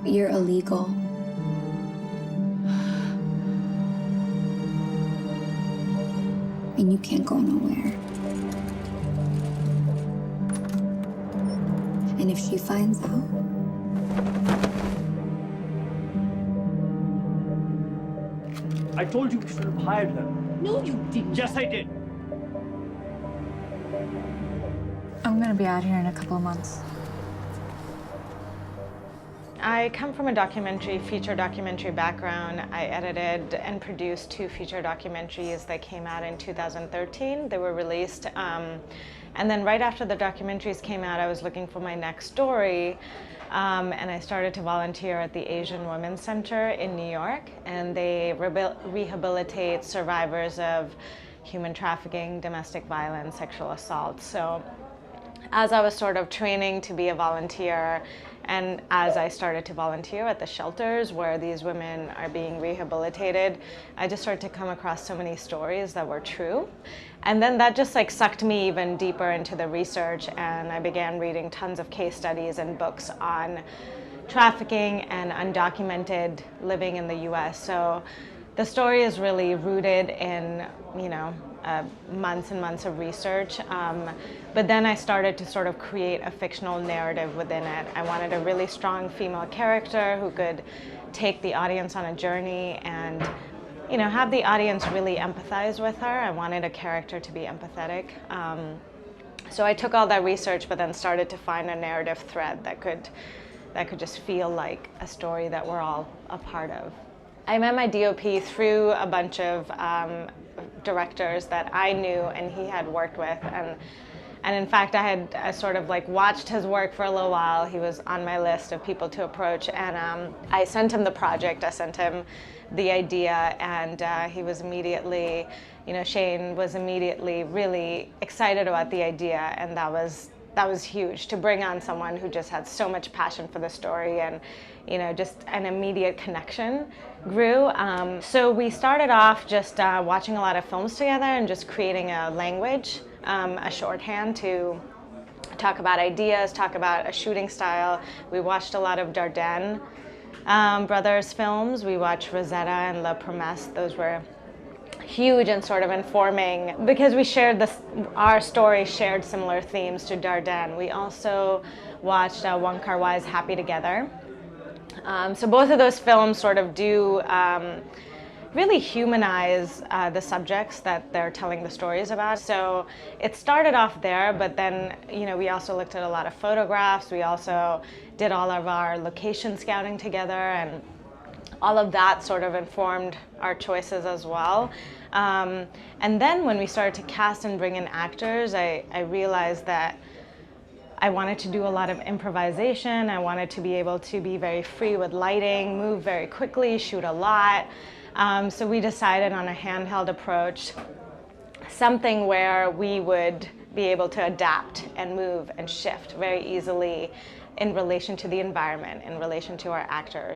You're illegal. And you can't go nowhere. And if she finds out, I told you we should have hired her. No, you didn't. Yes, I did. I'm gonna be out here in a couple of months. I come from a feature documentary background. I edited and produced 2 feature documentaries that came out in 2013. They were released. And then right after the documentaries came out, I was looking for my next story. And I started to volunteer at the Asian Women's Center in New York. And they rehabilitate survivors of human trafficking, domestic violence, sexual assault. So as I was sort of training to be a volunteer, and as I started to volunteer at the shelters where these women are being rehabilitated, I just started to come across so many stories that were true. And then that just like sucked me even deeper into the research, and I began reading tons of case studies and books on trafficking and undocumented living in the US. So the story is really rooted in, months and months of research. But then I started to sort of create a fictional narrative within it. I wanted a really strong female character who could take the audience on a journey and, have the audience really empathize with her. I wanted a character to be empathetic. So I took all that research, but then started to find a narrative thread that could just feel like a story that we're all a part of. I met my DOP through a bunch of directors that I knew and he had worked with, and in fact I had sort of like watched his work for a little while. He was on my list of people to approach, and I sent him the project, I sent him the idea, and he was immediately, Shane was immediately really excited about the idea, and that was huge, to bring on someone who just had so much passion for the story, and just an immediate connection grew. So we started off just watching a lot of films together and just creating a language, a shorthand to talk about ideas, talk about a shooting style. We watched a lot of Dardenne brothers films. We watched Rosetta and La Promesse. Those were huge and sort of informing because we shared our story shared similar themes to Dardenne. We also watched Wong Kar-wai's Happy Together. So both of those films sort of do really humanize the subjects that they're telling the stories about. So it started off there, but then we also looked at a lot of photographs. We also did all of our location scouting together, and all of that sort of informed our choices as well. And then when we started to cast and bring in actors, I realized that I wanted to do a lot of improvisation. I wanted to be able to be very free with lighting, move very quickly, shoot a lot. So we decided on a handheld approach, something where we would be able to adapt and move and shift very easily in relation to the environment, in relation to our actors.